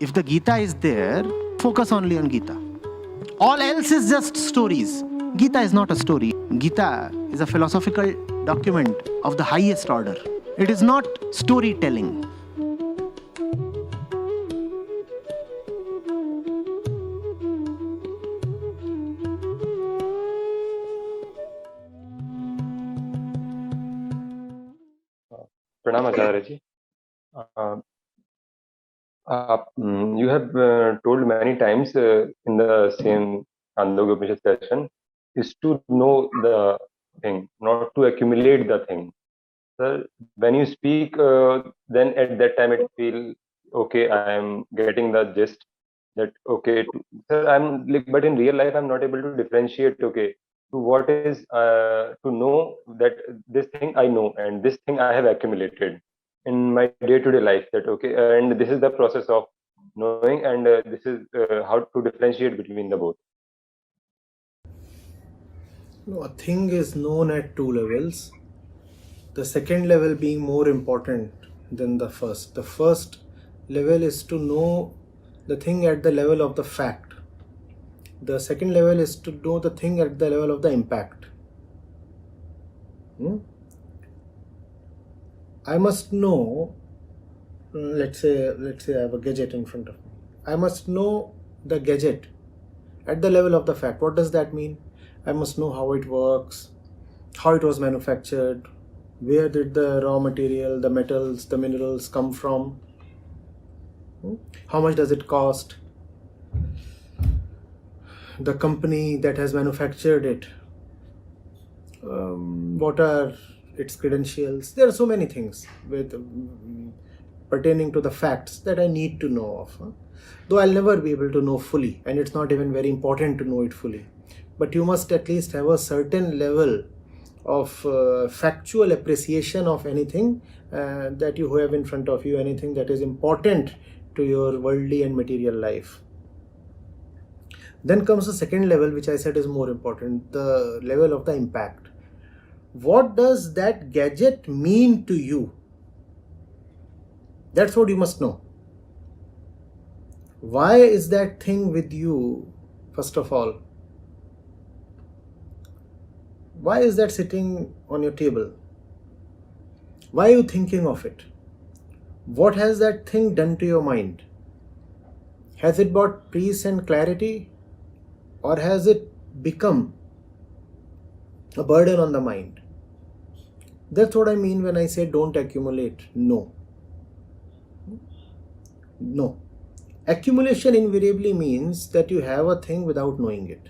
If the Gita is there, focus only on Gita. All else is just stories. Gita is not a story. Gita is a philosophical document of the highest order. It is not storytelling. Pranam Acharya ji. You have told many times in the same Chandogya Upanishad session is to know the thing, not to accumulate the thing. Sir, when you speak, then at that time it feel okay. I am getting the gist that okay, sir. I'm like, but in real life, I'm not able to differentiate. Okay, to what is to know that this thing I know and this thing I have accumulated in my day-to-day life. That okay, and this is the process of knowing, and this is how to differentiate between the both. No, a thing is known at two levels. The second level being more important than the first. The first level is to know the thing at the level of the fact. The second level is to know the thing at the level of the impact. I must know, let's say I have a gadget in front of me. I must know the gadget at the level of the fact. What does that mean? I must know how it works, how it was manufactured, where did the raw material, the metals, the minerals come from, how much does it cost, the company that has manufactured it, what are its credentials. There are so many things with pertaining to the facts that I need to know of. Though I'll never be able to know fully, and it's not even very important to know it fully. But you must at least have a certain level of factual appreciation of anything that you have in front of you, anything that is important to your worldly and material life. Then comes the second level, which I said is more important, the level of the impact. What does that gadget mean to you? That's what you must know. Why is that thing with you, first of all? Why is that sitting on your table? Why are you thinking of it? What has that thing done to your mind? Has it brought peace and clarity? Or has it become a burden on the mind? That's what I mean when I say don't accumulate. No. Accumulation invariably means that you have a thing without knowing it.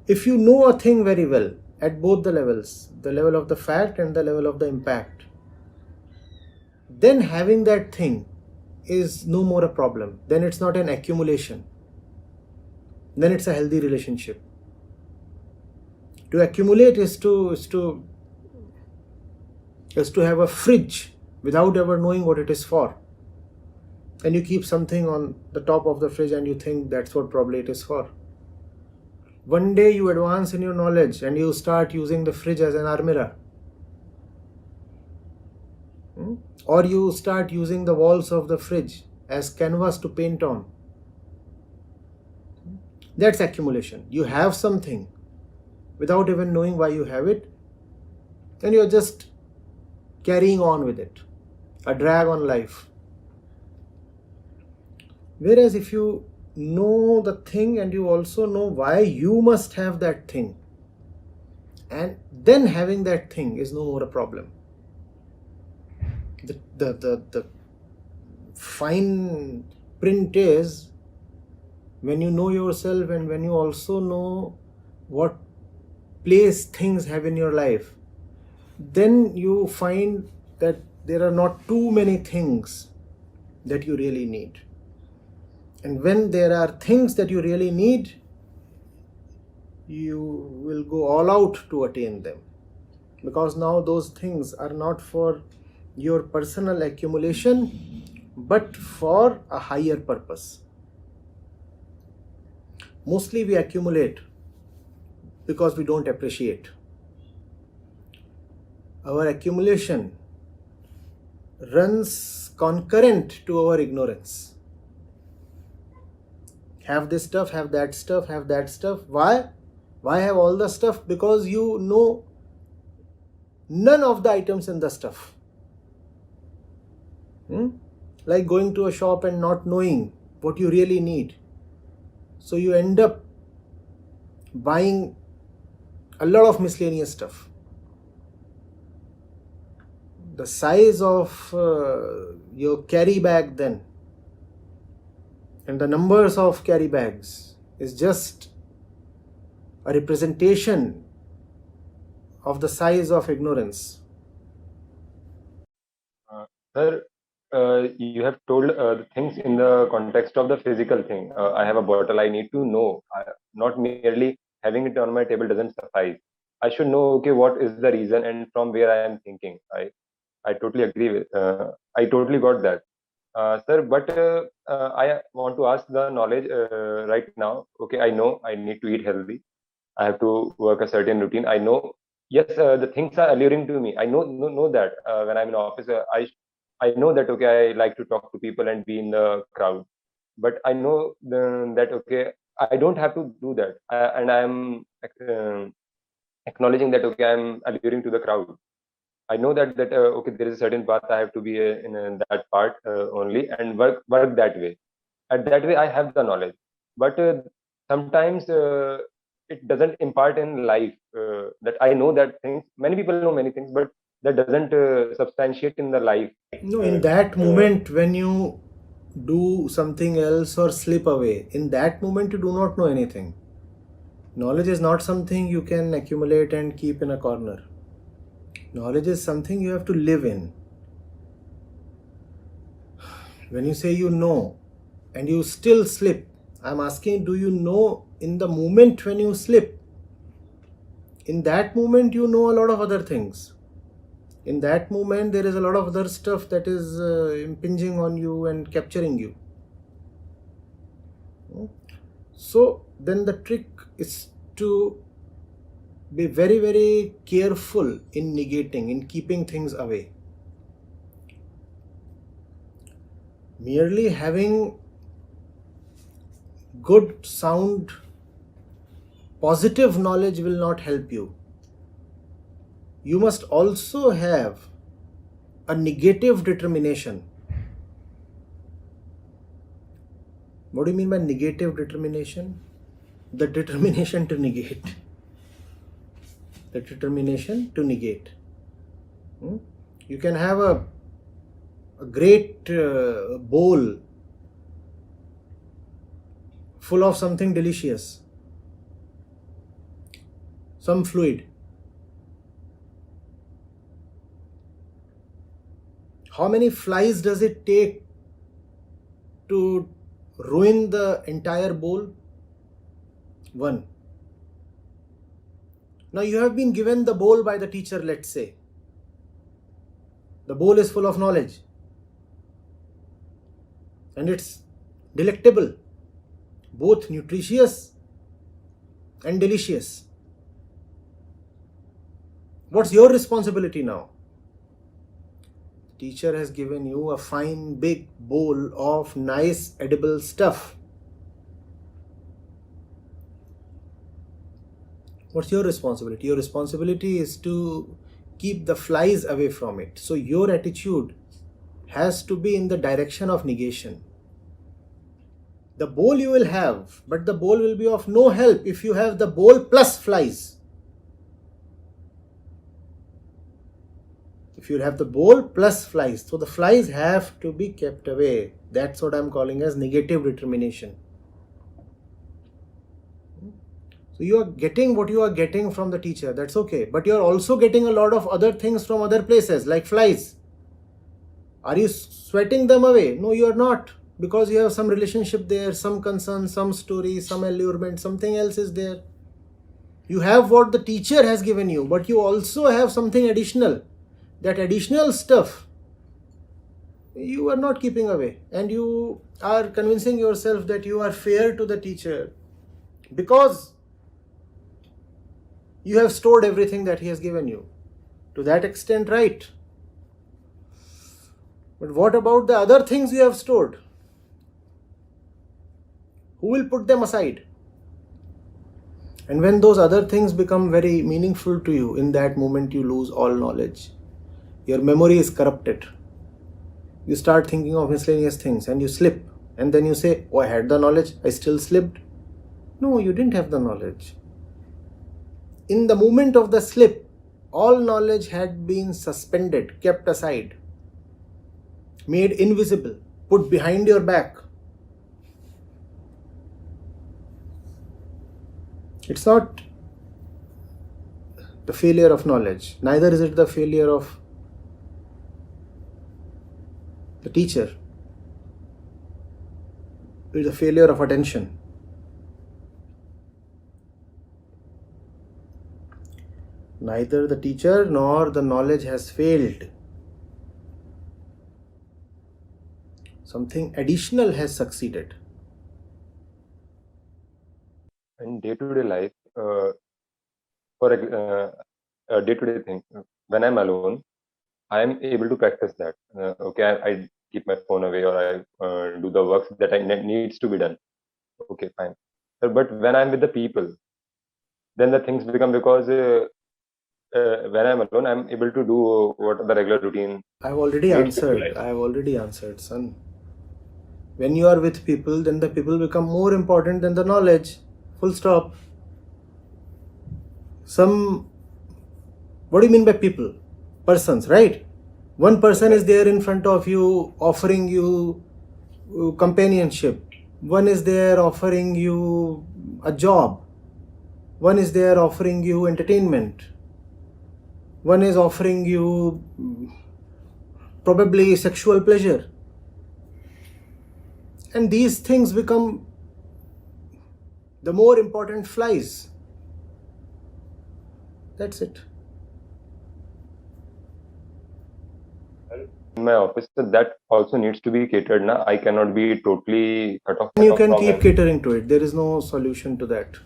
If you know a thing very well at both the levels, the level of the fact and the level of the impact, then having that thing is no more a problem. Then it's not an accumulation. Then it's a healthy relationship. To accumulate is to have a fridge without ever knowing what it is for. And you keep something on the top of the fridge and you think that's what probably it is for. One day you advance in your knowledge and you start using the fridge as an armira. Or you start using the walls of the fridge as canvas to paint on. That's accumulation. You have something without even knowing why you have it, and you're just carrying on with it. A drag on life. Whereas if you know the thing and you also know why you must have that thing, and then having that thing is no more a problem. The fine print is when you know yourself and when you also know what place things have in your life, then you find that there are not too many things that you really need. And when there are things that you really need, you will go all out to attain them. Because now those things are not for your personal accumulation, but for a higher purpose. Mostly we accumulate because we don't appreciate. Our accumulation runs concurrent to our ignorance. Have this stuff, have that stuff, have that stuff. Why? Why have all the stuff? Because you know none of the items in the stuff. Like going to a shop and not knowing what you really need. So you end up buying a lot of miscellaneous stuff. The size of your carry bag then and the numbers of carry bags is just a representation of the size of ignorance. Sir, you have told the things in the context of the physical thing. I have a bottle, I need to know. Not merely having it on my table doesn't suffice. I should know, okay, what is the reason and from where I am thinking. I totally agree with, I totally got that. Sir, but I want to ask the knowledge right now. Okay, I know I need to eat healthy. I have to work a certain routine. I know, yes, the things are alluring to me. I know that when I'm in office, I know that okay, I like to talk to people and be in the crowd. But I know that okay, I don't have to do that, and I'm acknowledging that okay, I'm alluring to the crowd. I know that okay, there is a certain path I have to be in that part only and work that way. At that way, I have the knowledge, but sometimes it doesn't impart in life that I know that things. Many people know many things, but that doesn't substantiate in the life. No, in that moment when you do something else or slip away, in that moment you do not know anything. Knowledge is not something you can accumulate and keep in a corner. Knowledge is something you have to live in. When you say you know and you still slip, I'm asking, do you know in the moment when you slip? In that moment you know a lot of other things. In that moment there is a lot of other stuff that is impinging on you and capturing you. So then the trick is to be very, very careful in negating, in keeping things away. Merely having good, sound, positive knowledge will not help you. You must also have a negative determination. What do you mean by negative determination? The determination to negate. The determination to negate. You can have a great bowl full of something delicious, some fluid. How many flies does it take to ruin the entire bowl? One. Now you have been given the bowl by the teacher, let's say. The bowl is full of knowledge and it's delectable, both nutritious and delicious. What's your responsibility now? Teacher has given you a fine big bowl of nice edible stuff. What's your responsibility? Your responsibility is to keep the flies away from it. So your attitude has to be in the direction of negation. The bowl you will have, but the bowl will be of no help if you have the bowl plus flies. If you have the bowl plus flies, so the flies have to be kept away. That's what I'm calling as negative determination. So you are getting what you are getting from the teacher, that's okay. But you are also getting a lot of other things from other places, like flies. Are you sweating them away? No, you are not. Because you have some relationship there, some concern, some story, some allurement, something else is there. You have what the teacher has given you, but you also have something additional. That additional stuff you are not keeping away, and you are convincing yourself that you are fair to the teacher because you have stored everything that he has given you. To that extent, right. But what about the other things you have stored? Who will put them aside? And when those other things become very meaningful to you, in that moment you lose all knowledge. Your memory is corrupted. You start thinking of miscellaneous things and you slip. And then you say, oh, I had the knowledge, I still slipped. No, you didn't have the knowledge. In the moment of the slip, all knowledge had been suspended, kept aside, made invisible, put behind your back. It's not the failure of knowledge, neither is it the failure of the teacher. It is a failure of attention. Neither the teacher nor the knowledge has failed. Something additional has succeeded. In day-to-day life, for a day-to-day thing, when I'm alone, I'm able to practice that. Okay, I keep my phone away, or I do the works that needs to be done. Okay, fine. But when I'm with the people, then the things become, because when I'm alone, I'm able to do what the regular routine. I've already answered, son. When you are with people, then the people become more important than the knowledge. Full stop. What do you mean by people? Persons, right? One person is there in front of you, offering you companionship. One is there offering you a job. One is there offering you entertainment. One is offering you probably sexual pleasure. And these things become the more important flies. That's it. In my office, so that also needs to be catered. I cannot be totally cut off. You can keep catering to it. There is no solution to that.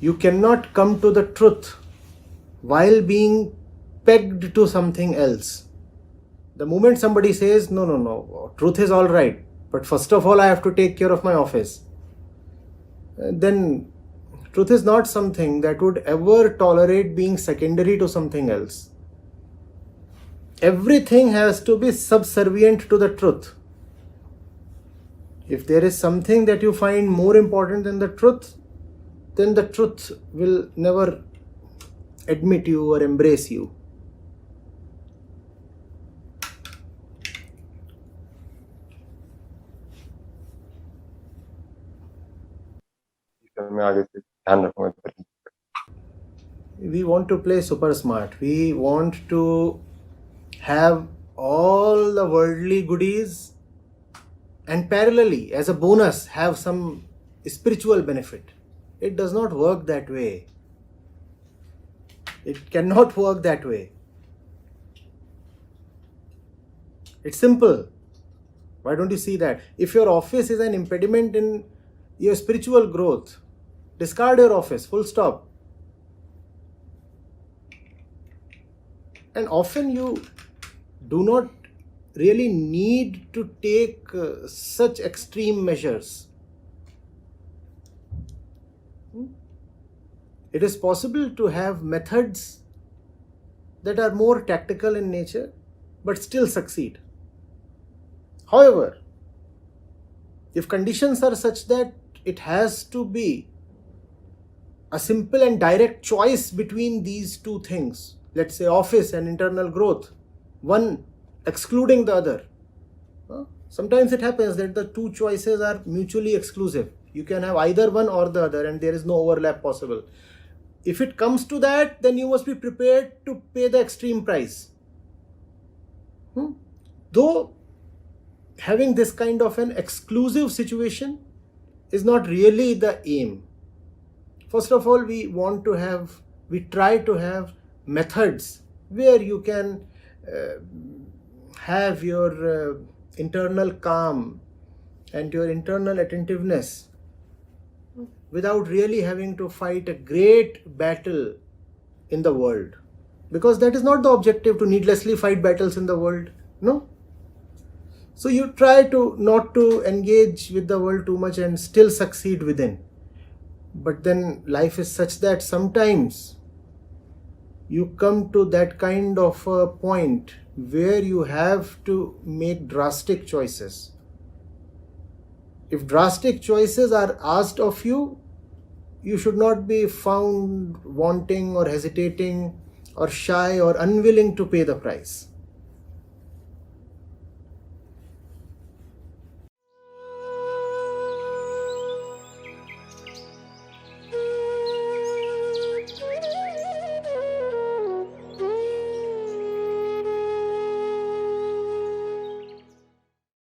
You cannot come to the truth while being pegged to something else. The moment somebody says, no, truth is all right, but first of all I have to take care of my office, then truth is not something that would ever tolerate being secondary to something else. Everything has to be subservient to the truth. If there is something that you find more important than the truth, then the truth will never admit you or embrace you. We want to play super smart. We want to have all the worldly goodies and parallelly, as a bonus, have some spiritual benefit. It does not work that way. It cannot work that way. It's simple. Why don't you see that? If your office is an impediment in your spiritual growth, discard your office, full stop. And often you do not really need to take such extreme measures. It is possible to have methods that are more tactical in nature but still succeed. However, if conditions are such that it has to be a simple and direct choice between these two things, let's say office and internal growth, one excluding the other. Sometimes it happens that the two choices are mutually exclusive. You can have either one or the other and there is no overlap possible. If it comes to that, then you must be prepared to pay the extreme price. Though having this kind of an exclusive situation is not really the aim. First of all, we try to have methods where you can have your internal calm and your internal attentiveness without really having to fight a great battle in the world. Because that is not the objective, to needlessly fight battles in the world. No. So you try to not to engage with the world too much and still succeed within. But then life is such that sometimes you come to that kind of a point where you have to make drastic choices. If drastic choices are asked of you, you should not be found wanting or hesitating or shy or unwilling to pay the price.